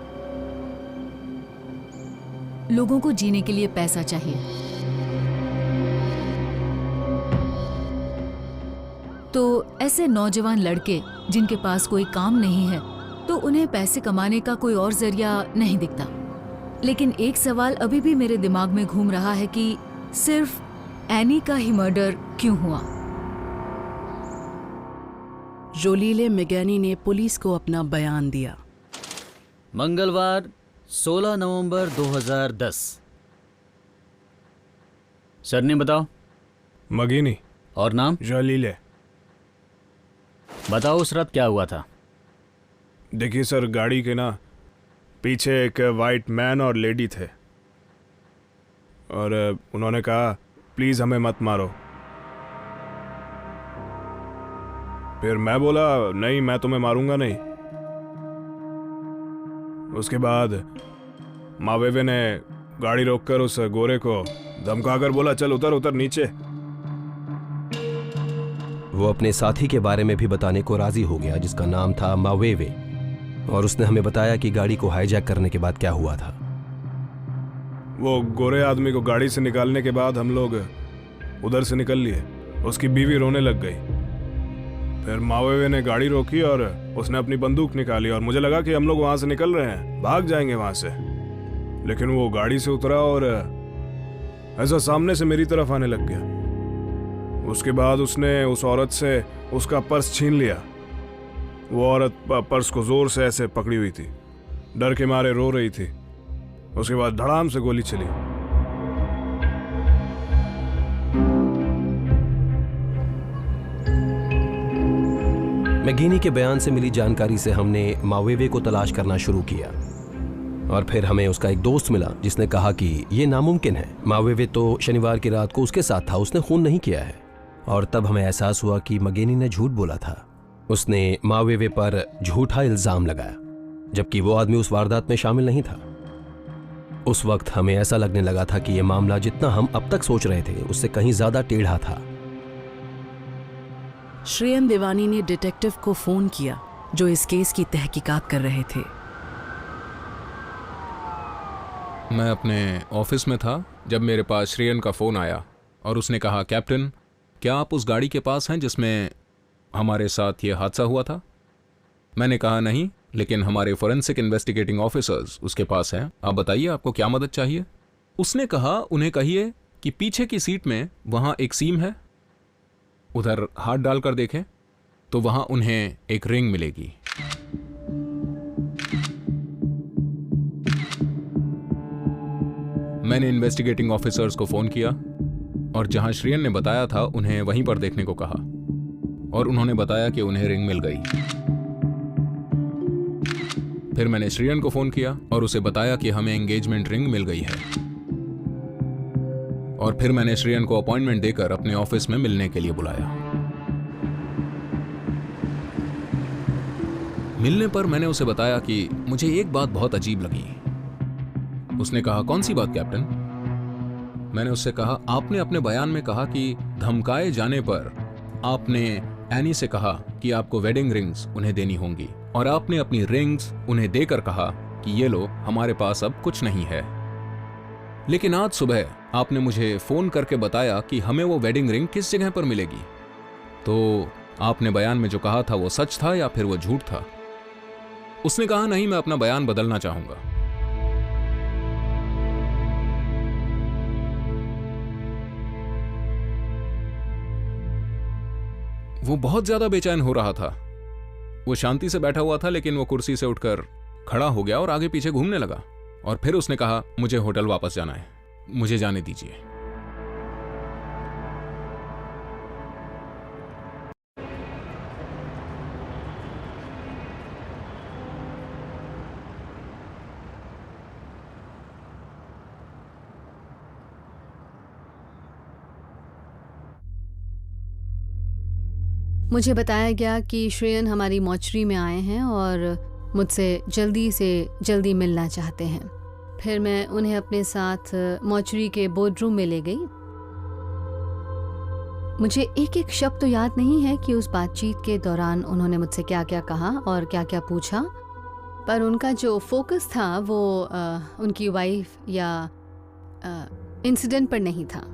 लोगों को जीने के लिए पैसा चाहिए, तो ऐसे नौजवान लड़के जिनके पास कोई काम नहीं है तो उन्हें पैसे कमाने का कोई और जरिया नहीं दिखता। लेकिन एक सवाल अभी भी मेरे दिमाग में घूम रहा है कि सिर्फ एनी का ही मर्डर क्यों हुआ। जोलीले मैगेनी ने पुलिस को अपना बयान दिया। मंगलवार 16 नवंबर 2010। सरनेम बताओ। मगेनी। और नाम? जोलीले। बताओ उस रात क्या हुआ था। देखिए सर, गाड़ी के ना पीछे एक वाइट मैन और लेडी थे और उन्होंने कहा प्लीज हमें मत मारो। फिर मैं बोला नहीं, मैं तुम्हें मारूंगा नहीं। उसके बाद मावेवे ने गाड़ी रोककर उस गोरे को धमकाकर बोला चल उतर उतर नीचे। वो अपने साथी के बारे में भी बताने को राजी हो गया जिसका नाम था मावेवे, और उसने हमें बताया कि गाड़ी को हाईजैक करने के बाद क्या हुआ था। वो गोरे आदमी को गाड़ी से निकालने के बाद हम लोग उधर से निकल लिए। उसकी बीवी रोने लग गई फिर मावेवे ने गाड़ी रोकी और उसने अपनी बंदूक निकाली और मुझे लगा कि हम लोग वहां से निकल रहे हैं, भाग जाएंगे वहां से। लेकिन वो गाड़ी से उतरा और ऐसा सामने से मेरी तरफ आने लग गया। उसके बाद उसने उस औरत से उसका पर्स छीन लिया। वो औरत पर्स को जोर से ऐसे पकड़ी हुई थी, डर के मारे रो रही थी। उसके बाद धड़ाम से गोली चली। मैगीनी के बयान से मिली जानकारी से हमने मावेवे को तलाश करना शुरू किया और फिर हमें उसका एक दोस्त मिला जिसने कहा कि ये नामुमकिन है। मावेवे तो शनिवार की रात को उसके साथ था, उसने खून नहीं किया है। और तब हमें एहसास हुआ कि मैगीनी ने झूठ बोला था। उसने मावेवे पर झूठा इल्जाम लगाया, जबकि वो आदमी उस वारदात में शामिल नहीं था। उस वक्त हमें ऐसा लगने लगा था कि यह मामला जितना हम अब तक सोच रहे थे उससे कहीं ज्यादा टेढ़ा था। श्रेयन देवानी ने डिटेक्टिव को फोन किया जो इस केस की तहकीकात कर रहे थे। मैं अपने ऑफिस में था जब मेरे पास श्रेयन का फ़ोन आया और उसने कहा, कैप्टन, क्या आप उस गाड़ी के पास हैं जिसमें हमारे साथ ये हादसा हुआ था? मैंने कहा नहीं, लेकिन हमारे फोरेंसिक इन्वेस्टिगेटिंग ऑफिसर्स उसके पास हैं। आप बताइए आपको क्या मदद चाहिए? उसने कहा, उन्हें कहिए कि पीछे की सीट में वहाँ एक सीम है, उधर हाथ डालकर देखें तो वहाँ उन्हें एक रिंग मिलेगी। मैंने इन्वेस्टिगेटिंग ऑफिसर्स को फ़ोन किया और जहां श्रेयन ने बताया था उन्हें वहीं पर देखने को कहा और उन्होंने बताया कि उन्हें रिंग मिल गई। फिर मैंने श्रेयन को फ़ोन किया और उसे बताया कि हमें एंगेजमेंट रिंग मिल गई है। और फिर मैंने श्रेयन को अपॉइंटमेंट देकर अपने ऑफिस में मिलने के लिए बुलाया। मिलने पर मैंने उसे बताया कि मुझे एक बात बहुत अजीब लगी। उसने कहा, कौन सी बात कैप्टन? मैंने उससे कहा, आपने अपने बयान में कहा कि धमकाए जाने पर आपने एनी से कहा कि आपको वेडिंग रिंग्स उन्हें देनी होंगी और आपने अपनी रिंग्स उन्हें देकर कहा कि ये लो, हमारे पास अब कुछ नहीं है। लेकिन आज सुबह आपने मुझे फोन करके बताया कि हमें वो वेडिंग रिंग किस जगह पर मिलेगी। तो आपने बयान में जो कहा था वो सच था या फिर वो झूठ था? उसने कहा, नहीं, मैं अपना बयान बदलना चाहूंगा। वो बहुत ज्यादा बेचैन हो रहा था। वो शांति से बैठा हुआ था, लेकिन वो कुर्सी से उठकर खड़ा हो गया और आगे पीछे घूमने लगा। और फिर उसने कहा, मुझे होटल वापस जाना है, मुझे जाने दीजिए। मुझे बताया गया कि श्रेयन हमारी मॉर्चरी में आए हैं और मुझसे जल्दी से जल्दी मिलना चाहते हैं। फिर मैं उन्हें अपने साथ मॉर्चरी के बोर्ड रूम में ले गई। मुझे एक एक शब्द तो याद नहीं है कि उस बातचीत के दौरान उन्होंने मुझसे क्या क्या कहा और क्या क्या पूछा, पर उनका जो फोकस था वो उनकी वाइफ या इंसिडेंट पर नहीं था।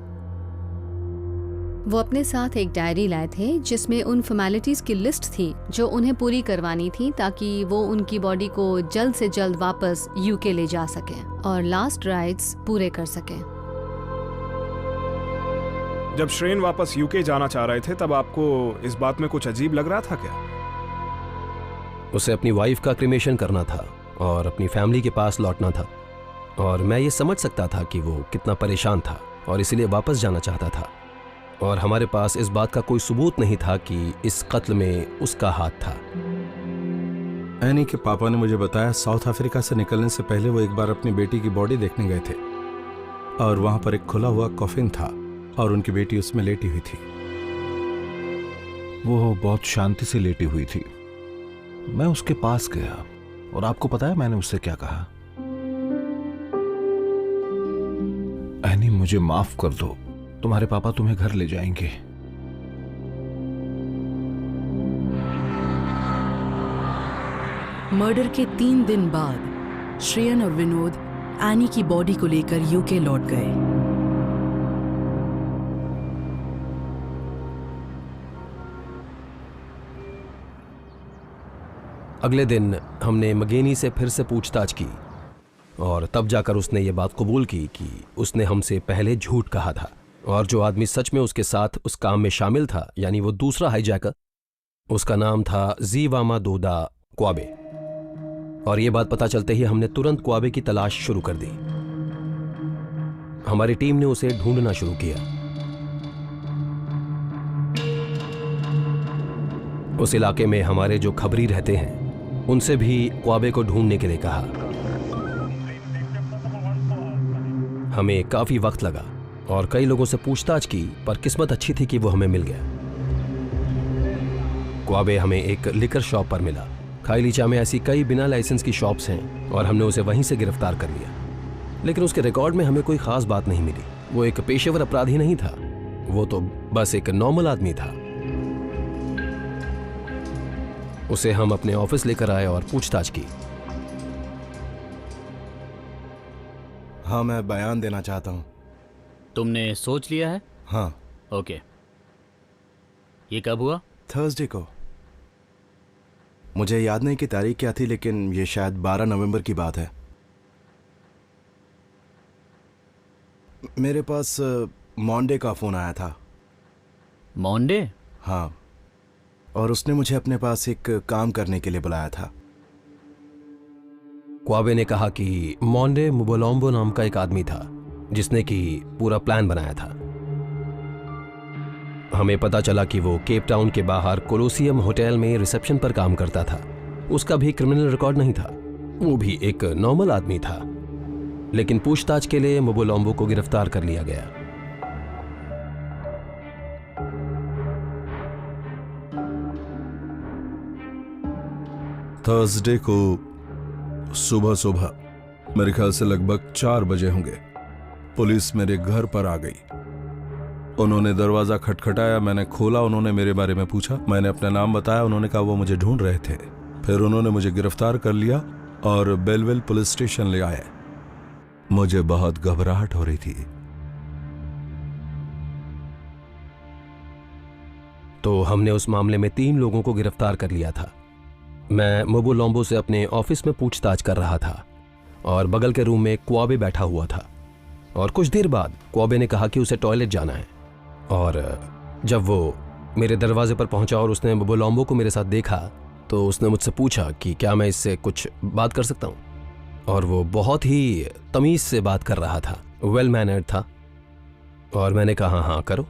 वो अपने साथ एक डायरी लाए थे जिसमें उन फॉर्मेलिटीज़ की लिस्ट थी जो उन्हें पूरी करवानी थी ताकि वो उनकी बॉडी को जल्द से जल्द वापस यूके ले जा सकें और लास्ट राइट्स पूरे कर सकें। जब श्रेयन वापस यूके जाना चाह रहे थे तब आपको इस बात में कुछ अजीब लग रहा था क्या? उसे अपनी वाइफ का क्रिमेशन करना था और अपनी फैमिली के पास लौटना था और मैं ये समझ सकता था कि वो कितना परेशान था और इसीलिए वापस जाना चाहता था। और हमारे पास इस बात का कोई सबूत नहीं था कि इस कत्ल में उसका हाथ था। एनी के पापा ने मुझे बताया साउथ अफ्रीका से निकलने से पहले वो एक बार अपनी बेटी की बॉडी देखने गए थे और वहां पर एक खुला हुआ कॉफिन था और उनकी बेटी उसमें लेटी हुई थी। वो बहुत शांति से लेटी हुई थी। मैं उसके पास गया और आपको पता है मैंने उससे क्या कहा? एनी, मुझे माफ कर दो, तुम्हारे पापा तुम्हें घर ले जाएंगे। मर्डर के 3 दिन बाद श्रेयन और विनोद एनी की बॉडी को लेकर यूके लौट गए। अगले दिन हमने मगेनी से फिर से पूछताछ की और तब जाकर उसने ये बात कबूल की कि उसने हमसे पहले झूठ कहा था और जो आदमी सच में उसके साथ उस काम में शामिल था, यानी वो दूसरा हाईजैकर, उसका नाम था जीवामा दोदा क्वाबे। और ये बात पता चलते ही हमने तुरंत क्वाबे की तलाश शुरू कर दी। हमारी टीम ने उसे ढूंढना शुरू किया। उस इलाके में हमारे जो खबरी रहते हैं उनसे भी क्वाबे को ढूंढने के लिए कहा। हमें काफी वक्त लगा और कई लोगों से पूछताछ की, पर किस्मत अच्छी थी कि वो हमें मिल गया। क्वाबे हमें एक लिकर शॉप पर मिला। खाइलीचा में ऐसी कई बिना लाइसेंस की शॉप्स हैं और हमने उसे वहीं से गिरफ्तार कर लिया। लेकिन उसके रिकॉर्ड में हमें कोई खास बात नहीं मिली। वो एक पेशेवर अपराधी नहीं था, वो तो बस एक नॉर्मल आदमी था। उसे हम अपने ऑफिस लेकर आए और पूछताछ की। हाँ, मैं बयान देना चाहता हूँ। तुमने सोच लिया है? हाँ। ओके। ये कब हुआ? थर्सडे को। मुझे याद नहीं कि तारीख क्या थी, लेकिन ये शायद 12 नवंबर की बात है। मेरे पास मॉन्डे का फोन आया था। मॉन्डे? हाँ, और उसने मुझे अपने पास एक काम करने के लिए बुलाया था। क्वाबे ने कहा कि मॉन्डे मुबोलोम्बो नाम का एक आदमी था जिसने कि पूरा प्लान बनाया था। हमें पता चला कि वो केप टाउन के बाहर कोलोसियम होटल में रिसेप्शन पर काम करता था। उसका भी क्रिमिनल रिकॉर्ड नहीं था, वो भी एक नॉर्मल आदमी था। लेकिन पूछताछ के लिए मुबोलोम्बो को गिरफ्तार कर लिया गया। थर्सडे को सुबह सुबह, मेरे ख्याल से लगभग 4 बजे होंगे, पुलिस मेरे घर पर आ गई। उन्होंने दरवाजा खटखटाया, मैंने खोला, उन्होंने मेरे बारे में पूछा, मैंने अपना नाम बताया, उन्होंने कहा वो मुझे ढूंढ रहे थे। फिर उन्होंने मुझे गिरफ्तार कर लिया और बेलविल पुलिस स्टेशन ले आए। मुझे बहुत घबराहट हो रही थी। तो हमने उस मामले में 3 लोगों को गिरफ्तार कर लिया था। मैं मुबोलोम्बो से अपने ऑफिस में पूछताछ कर रहा था और बगल के रूम में क्वाबे बैठा हुआ था। और कुछ देर बाद क्वाबे ने कहा कि उसे टॉयलेट जाना है। और जब वो मेरे दरवाजे पर पहुंचा और उसने मुबोलोम्बो को मेरे साथ देखा तो उसने मुझसे पूछा कि क्या मैं इससे कुछ बात कर सकता हूं। और वो बहुत ही तमीज से बात कर रहा था, वेल मैनर्ड था। और मैंने कहा हाँ करो।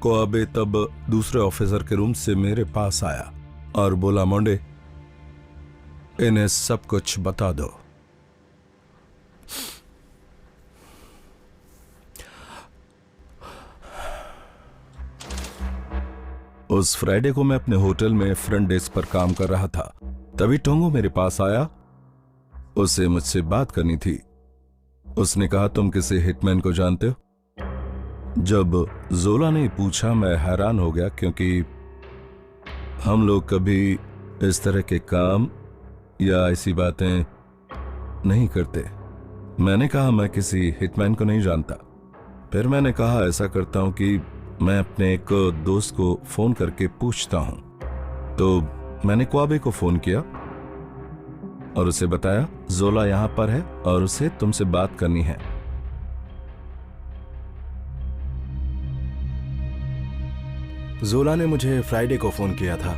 क्वाबे तब दूसरे ऑफिसर के रूम से मेरे पास आया और बोला, मॉन्डे, इन्हें सब कुछ बता दो। उस फ्राइडे को मैं अपने होटल में फ्रंट डेस्क पर काम कर रहा था। तभी टोंगो मेरे पास आया, उसे मुझसे बात करनी थी। उसने कहा, तुम किसी हिटमैन को जानते हो? जब जोला ने पूछा, मैं हैरान हो गया क्योंकि हम लोग कभी इस तरह के काम या ऐसी बातें नहीं करते। मैंने कहा, मैं किसी हिटमैन को नहीं जानता। फिर मैंने कहा, ऐसा करता हूं कि मैं अपने एक दोस्त को फोन करके पूछता हूं। तो मैंने क्वाबे को फोन किया और उसे बताया जोला यहां पर है और उसे तुमसे बात करनी है। जोला ने मुझे फ्राइडे को फोन किया था,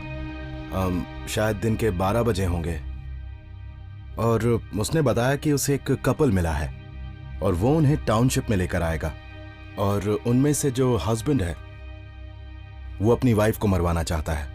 शायद दिन के 12 बजे होंगे, और उसने बताया कि उसे एक कपल मिला है और वो उन्हें टाउनशिप में लेकर आएगा और उनमें से जो हस्बैंड है वो अपनी वाइफ को मरवाना चाहता है।